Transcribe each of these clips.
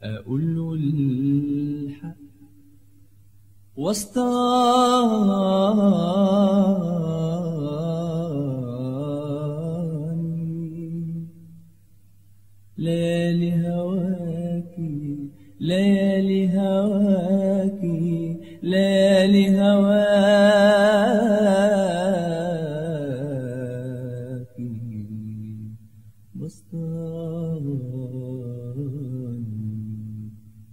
أقول له الحق وسطاني ليالي هواكي ليالي هواكي ليالي هواكي بسطاني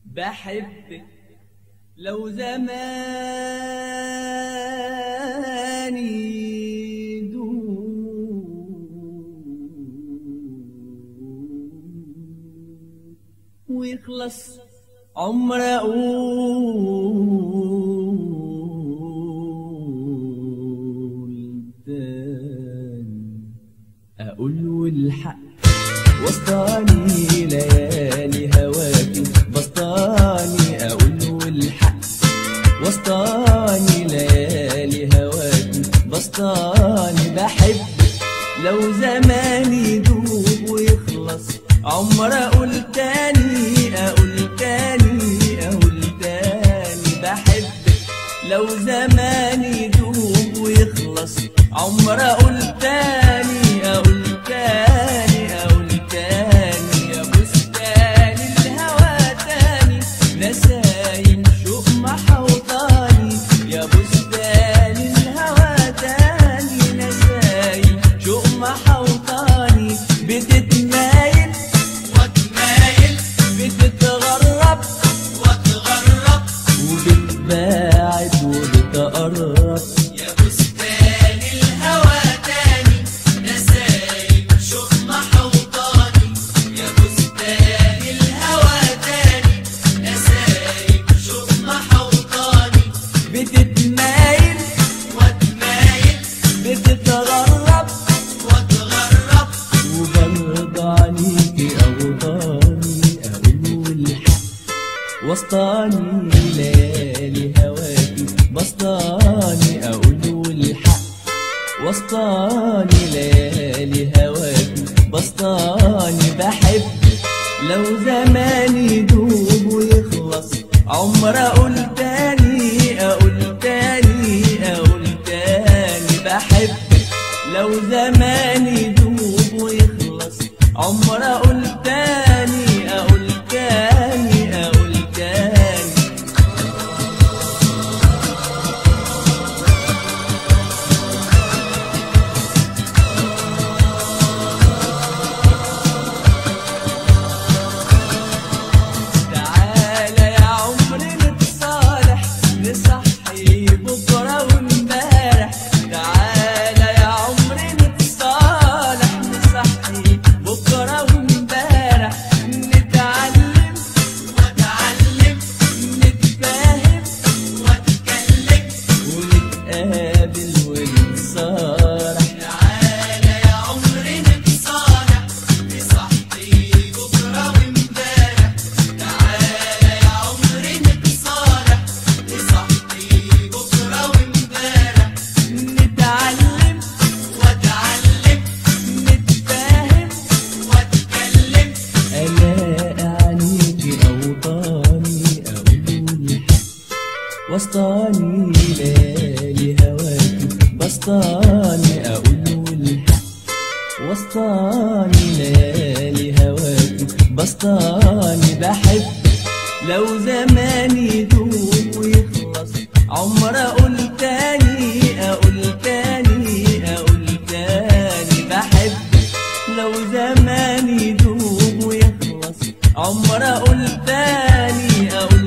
بحبك لو زماني ويخلص عمر أقول تاني أقول له الحق وسطاني ليالي هواكي بسطاني أقول له الحق وسطاني ليالي هواكي بسطاني بحبك لو زماني يدوب ويخلص عمر أقول تاني أقول تاني أقول تاني بحبك لو زماني يدوب ويخلص عمر أقول تاني أقول تاني أقول تاني يا بستان الهوى تاني نسايم شوق محوطاني يا بستان الهوى تاني نسايم شوق محوطاني بتتمايل بتتغرب واتغرب وبتباعد وبتقرب يا بستان الهوى تاني نسايم شوق محوطاني يا بستان الهوى تاني نسايم شوق محوطاني بتتمايل واتمايل بتتغرب واتغرب وبرضى عليكي أوطاني أقول الحق وسطاني ليالي هواكي بسطاني أقول الحق وسطاني ليالي هواكي بسطاني بحبك لو زماني يدوب ويخلص عمر أقول تاني أقول تاني أقول تاني بحبك لو زماني يدوب ويخلص عمر أقول تاني أقول تاني أقول تاني تعالى يا عمري نتصالح نصحي بكرة وامبارح تعالى يا عمري نتصالح نصحي بكرة وامبارح نتعلم واتعلم نتفاهم واتكلم ونتقابل ونتصالح تعالى يا عمري نتصالح نصحي بكرة وامبارح تعالى يا عمري نتصالح نصحي بكرة وامبارح نتعلم واتعلم نتفاهم واتكلم ألاقي عليكي أوطاني أقول الحق وسطاني ليالي هواكي بسطاني أقول الحق وسطاني ليالي هواكي بسطاني بحبك لو زماني يدوب ويخلص عمر أقول تاني أقول تاني أقول تاني بحبك لو زماني يدوب ويخلص عمر أقول تاني أقول